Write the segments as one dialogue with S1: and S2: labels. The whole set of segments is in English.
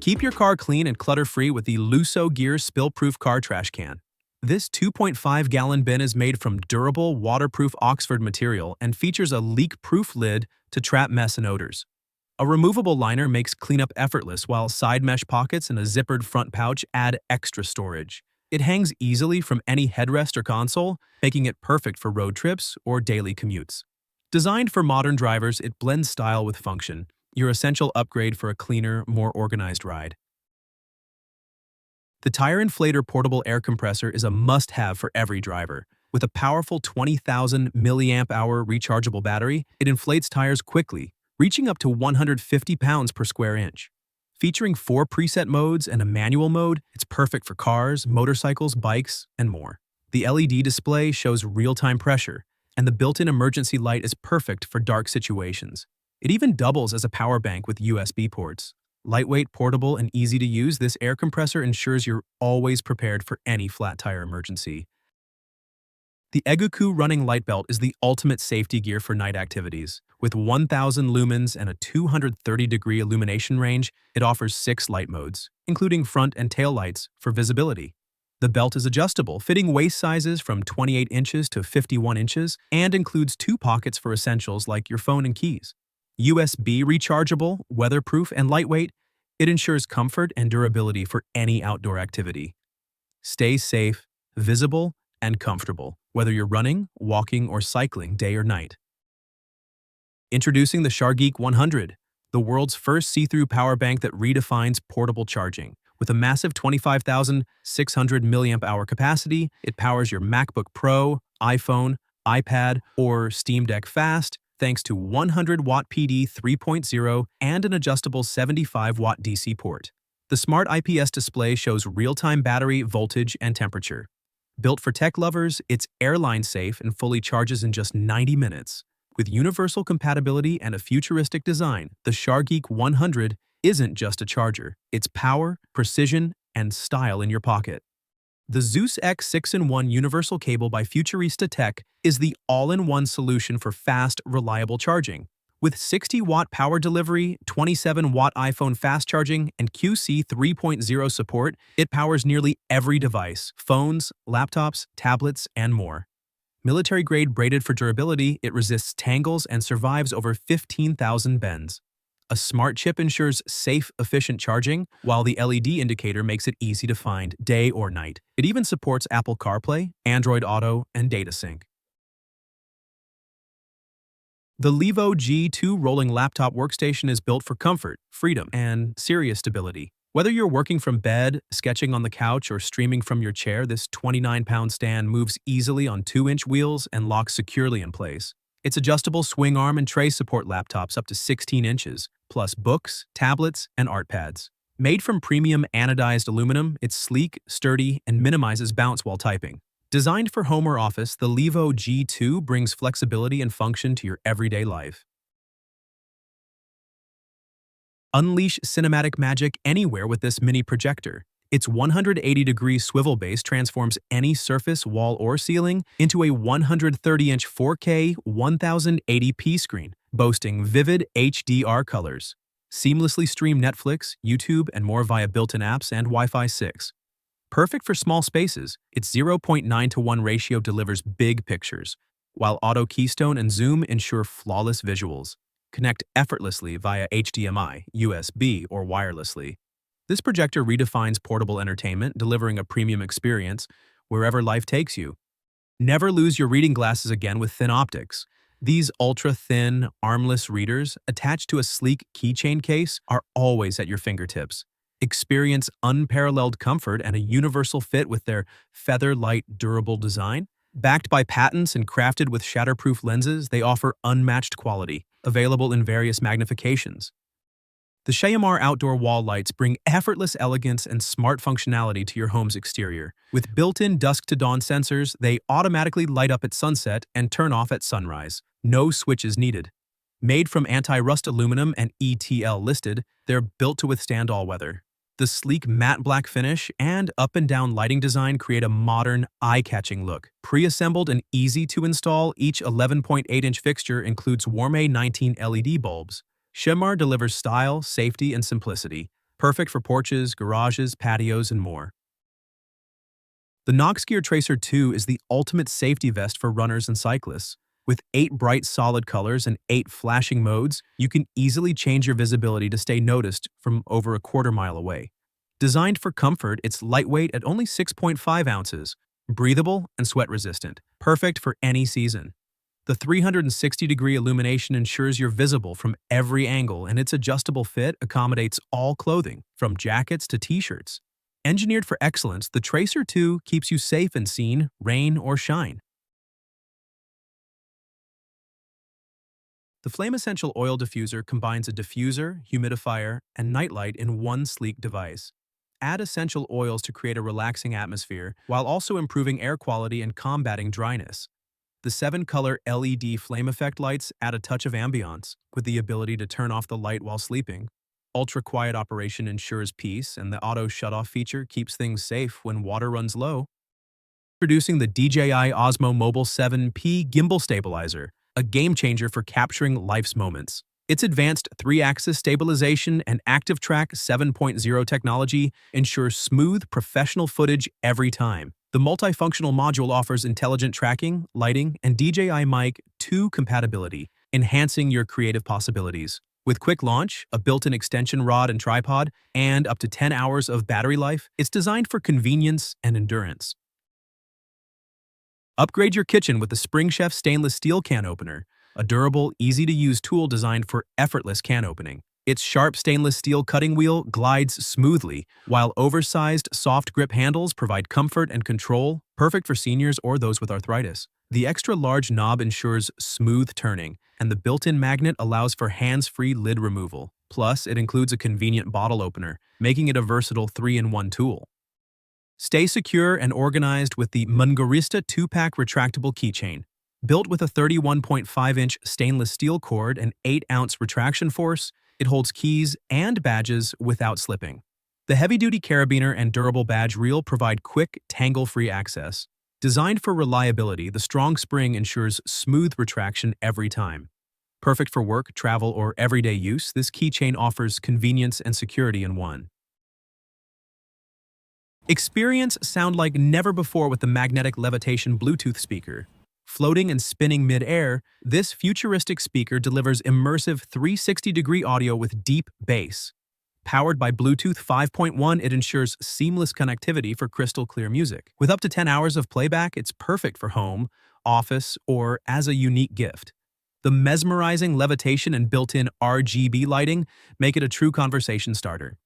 S1: Keep your car clean and clutter-free with the Noxgear Spill-Proof Car Trash Can. This 2.5-gallon bin is made from durable, waterproof Oxford material and features a leak-proof lid to trap mess and odors. A removable liner makes cleanup effortless, while side mesh pockets and a zippered front pouch add extra storage. It hangs easily from any headrest or console, making it perfect for road trips or daily commutes. Designed for modern drivers, it blends style with function, your essential upgrade for a cleaner, more organized ride. The Tire Inflator Portable Air Compressor is a must-have for every driver. With a powerful 20,000 mAh rechargeable battery, it inflates tires quickly, reaching up to 150 pounds per square inch. Featuring 4 preset modes and a manual mode, it's perfect for cars, motorcycles, bikes, and more. The LED display shows real-time pressure, and the built-in emergency light is perfect for dark situations. It even doubles as a power bank with USB ports. Lightweight, portable, and easy to use, this air compressor ensures you're always prepared for any flat tire emergency. The Eguku running light belt is the ultimate safety gear for night activities. With 1,000 lumens and a 230-degree illumination range, it offers 6 light modes, including front and tail lights for visibility. The belt is adjustable, fitting waist sizes from 28 inches to 51 inches, and includes 2 pockets for essentials like your phone and keys. USB rechargeable, weatherproof, and lightweight, it ensures comfort and durability for any outdoor activity. Stay safe, visible, and comfortable, whether you're running, walking, or cycling day or night. Introducing the Shargeek 100, the world's first see-through power bank that redefines portable charging. With a massive 25,600 mAh capacity, it powers your MacBook Pro, iPhone, iPad, or Steam Deck fast, thanks to 100-watt PD 3.0 and an adjustable 75-watt DC port. The smart IPS display shows real-time battery, voltage, and temperature. Built for tech lovers, it's airline safe and fully charges in just 90 minutes. With universal compatibility and a futuristic design, the Shargeek 100 isn't just a charger. It's power, precision, and style in your pocket. The Zeus X 6-in-1 universal cable by Futurista Tech is the all-in-one solution for fast, reliable charging. With 60-watt power delivery, 27-watt iPhone fast charging, and QC 3.0 support, it powers nearly every device: phones, laptops, tablets, and more. Military-grade braided for durability, it resists tangles and survives over 15,000 bends. A smart chip ensures safe, efficient charging, while the LED indicator makes it easy to find day or night. It even supports Apple CarPlay, Android Auto, and Data Sync. The Levo G2 rolling laptop workstation is built for comfort, freedom, and serious stability. Whether you're working from bed, sketching on the couch, or streaming from your chair, this 29-pound stand moves easily on 2-inch wheels and locks securely in place. Its adjustable swing arm and tray support laptops up to 16 inches, plus books, tablets, and art pads. Made from premium anodized aluminum, it's sleek, sturdy, and minimizes bounce while typing. Designed for home or office, the Levo G2 brings flexibility and function to your everyday life. Unleash cinematic magic anywhere with this mini projector. Its 180-degree swivel base transforms any surface, wall, or ceiling into a 130-inch 4K 1080p screen, boasting vivid HDR colors. Seamlessly stream Netflix, YouTube, and more via built-in apps and Wi-Fi 6. Perfect for small spaces, its 0.9:1 ratio delivers big pictures, while auto keystone and zoom ensure flawless visuals. Connect effortlessly via HDMI, USB, or wirelessly. This projector redefines portable entertainment, delivering a premium experience wherever life takes you. Never lose your reading glasses again with ThinOptics. These ultra-thin, armless readers, attached to a sleek keychain case, are always at your fingertips. Experience unparalleled comfort and a universal fit with their feather-light, durable design. Backed by patents and crafted with shatterproof lenses, they offer unmatched quality, available in various magnifications. The Shaymar outdoor wall lights bring effortless elegance and smart functionality to your home's exterior. With built-in dusk-to-dawn sensors, they automatically light up at sunset and turn off at sunrise. No switches needed. Made from anti-rust aluminum and ETL listed, they're built to withstand all weather. The sleek matte black finish and up-and-down lighting design create a modern, eye-catching look. Pre-assembled and easy to install, each 11.8-inch fixture includes Warme 19 LED bulbs. Shaymar delivers style, safety, and simplicity. perfect for porches, garages, patios, and more. The Noxgear Tracer2 is the ultimate safety vest for runners and cyclists. With 8 bright solid colors and 8 flashing modes, you can easily change your visibility to stay noticed from over a quarter-mile away. Designed for comfort, it's lightweight at only 6.5 ounces, breathable and sweat-resistant, perfect for any season. The 360-degree illumination ensures you're visible from every angle, and its adjustable fit accommodates all clothing, from jackets to t-shirts. Engineered for excellence, the Tracer 2 keeps you safe and seen, rain or shine. The Flame Essential Oil Diffuser combines a diffuser, humidifier, and nightlight in one sleek device. Add essential oils to create a relaxing atmosphere, while also improving air quality and combating dryness. The 7-color LED flame effect lights add a touch of ambiance, with the ability to turn off the light while sleeping. Ultra-quiet operation ensures peace, and the auto shut-off feature keeps things safe when water runs low. Introducing the DJI Osmo Mobile 7P Gimbal Stabilizer, a game-changer for capturing life's moments. Its advanced 3-axis stabilization and ActiveTrack 7.0 technology ensures smooth, professional footage every time. The multifunctional module offers intelligent tracking, lighting, and DJI Mic 2 compatibility, enhancing your creative possibilities. With quick launch, a built-in extension rod and tripod, and up to 10 hours of battery life, it's designed for convenience and endurance. Upgrade your kitchen with the Spring Chef stainless steel can opener, a durable, easy-to-use tool designed for effortless can opening. Its sharp stainless steel cutting wheel glides smoothly, while oversized, soft grip handles provide comfort and control, perfect for seniors or those with arthritis. The extra-large knob ensures smooth turning, and the built-in magnet allows for hands-free lid removal. Plus, it includes a convenient bottle opener, making it a versatile 3-in-1 tool. Stay secure and organized with the Mungarista 2-pack Retractable Keychain. Built with a 31.5-inch stainless steel cord and 8-ounce retraction force, it holds keys and badges without slipping. The heavy-duty carabiner and durable badge reel provide quick, tangle-free access. Designed for reliability, the strong spring ensures smooth retraction every time. Perfect for work, travel, or everyday use, this keychain offers convenience and security in one. Experience sound like never before with the magnetic Levitation Bluetooth speaker. Floating and spinning mid-air, this futuristic speaker delivers immersive 360-degree audio with deep bass. Powered by Bluetooth 5.1, it ensures seamless connectivity for crystal-clear music. With up to 10 hours of playback, it's perfect for home, office, or as a unique gift. The mesmerizing levitation and built-in RGB lighting make it a true conversation starter.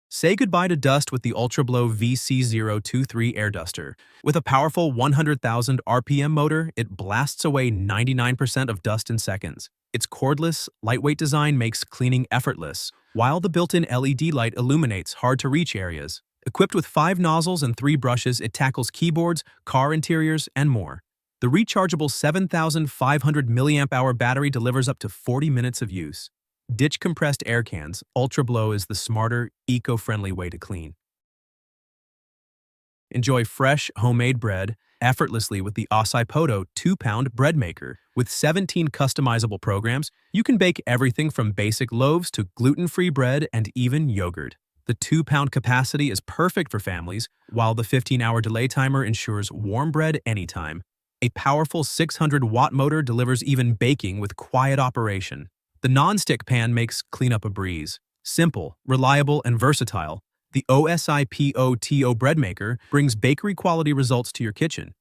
S1: Say goodbye to dust with the UltraBlow VC023 air duster. With a powerful 100,000 RPM motor, it blasts away 99% of dust in seconds. Its cordless, lightweight design makes cleaning effortless, while the built-in LED light illuminates hard-to-reach areas. Equipped with 5 nozzles and 3 brushes, it tackles keyboards, car interiors, and more. The rechargeable 7,500 mAh battery delivers up to 40 minutes of use. Ditch compressed air cans, UltraBlow is the smarter, eco-friendly way to clean. Enjoy fresh, homemade bread effortlessly with the Osaipoto 2-pound bread maker. With 17 customizable programs, you can bake everything from basic loaves to gluten-free bread and even yogurt. The 2-pound capacity is perfect for families, while the 15-hour delay timer ensures warm bread anytime. A powerful 600-watt motor delivers even baking with quiet operation. The non-stick pan makes cleanup a breeze. Simple, reliable, and versatile, the Osaipoto bread maker brings bakery-quality results to your kitchen.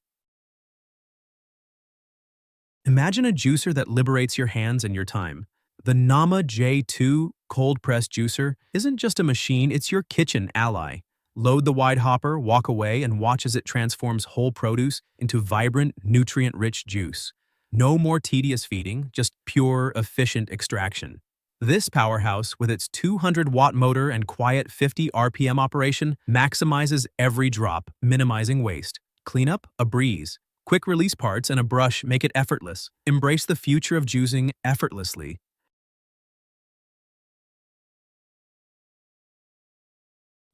S1: Imagine a juicer that liberates your hands and your time. The Nama J2 cold-press juicer isn't just a machine, it's your kitchen ally. Load the wide hopper, walk away, and watch as it transforms whole produce into vibrant, nutrient-rich juice. No more tedious feeding, just pure, efficient extraction. This powerhouse, with its 200-watt motor and quiet 50 RPM operation, maximizes every drop, minimizing waste. Cleanup, a breeze. Quick release parts and a brush make it effortless. Embrace the future of juicing effortlessly.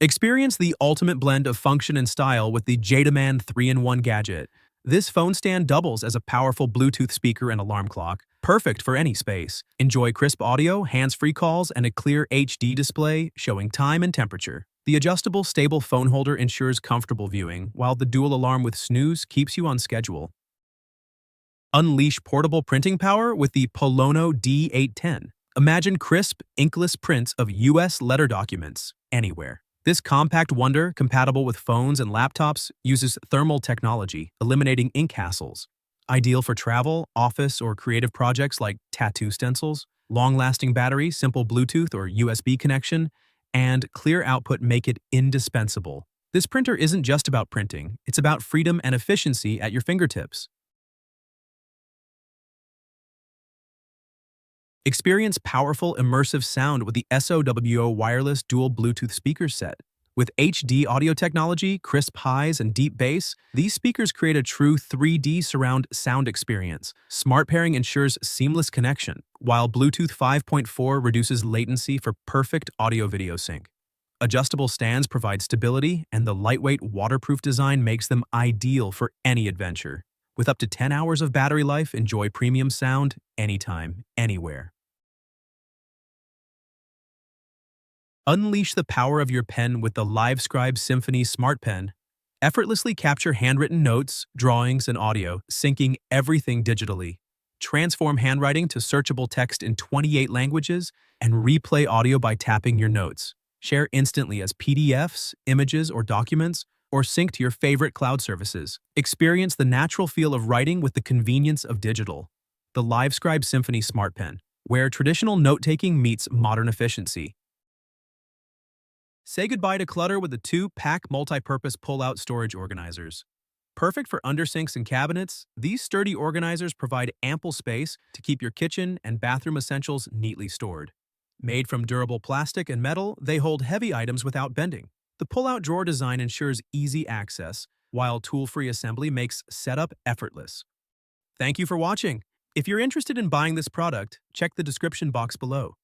S1: Experience the ultimate blend of function and style with the JTEMAN 3-in-1 gadget. This phone stand doubles as a powerful Bluetooth speaker and alarm clock, Perfect for any space. Enjoy crisp audio, hands-free calls, and a clear HD display showing time and temperature. The adjustable, stable phone holder ensures comfortable viewing, while the dual alarm with snooze keeps you on schedule. Unleash portable printing power with the Polono D810. Imagine crisp, inkless prints of U.S. letter documents anywhere. This compact wonder, compatible with phones and laptops, uses thermal technology, eliminating ink hassles. Ideal for travel, office, or creative projects like tattoo stencils. Long-lasting battery, simple Bluetooth or USB connection, and clear output make it indispensable. This printer isn't just about printing, it's about freedom and efficiency at your fingertips. Experience powerful, immersive sound with the SOWO wireless dual Bluetooth speaker set. With HD audio technology, crisp highs, and deep bass, these speakers create a true 3D surround sound experience. Smart pairing ensures seamless connection, while Bluetooth 5.4 reduces latency for perfect audio-video sync. Adjustable stands provide stability, and the lightweight, waterproof design makes them ideal for any adventure. With up to 10 hours of battery life, enjoy premium sound anytime, anywhere. Unleash the power of your pen with the Livescribe Smartpen. Effortlessly capture handwritten notes, drawings, and audio, syncing everything digitally. Transform handwriting to searchable text in 28 languages and replay audio by tapping your notes. Share instantly as PDFs, images, or documents, or sync to your favorite cloud services. Experience the natural feel of writing with the convenience of digital. The Livescribe Smartpen, where traditional note-taking meets modern efficiency. Say goodbye to clutter with the 2-pack multi-purpose pull-out storage organizers. Perfect for undersinks and cabinets, these sturdy organizers provide ample space to keep your kitchen and bathroom essentials neatly stored. Made from durable plastic and metal, they hold heavy items without bending. The pull-out drawer design ensures easy access, while tool-free assembly makes setup effortless. Thank you for watching. If you're interested in buying this product, check the description box below.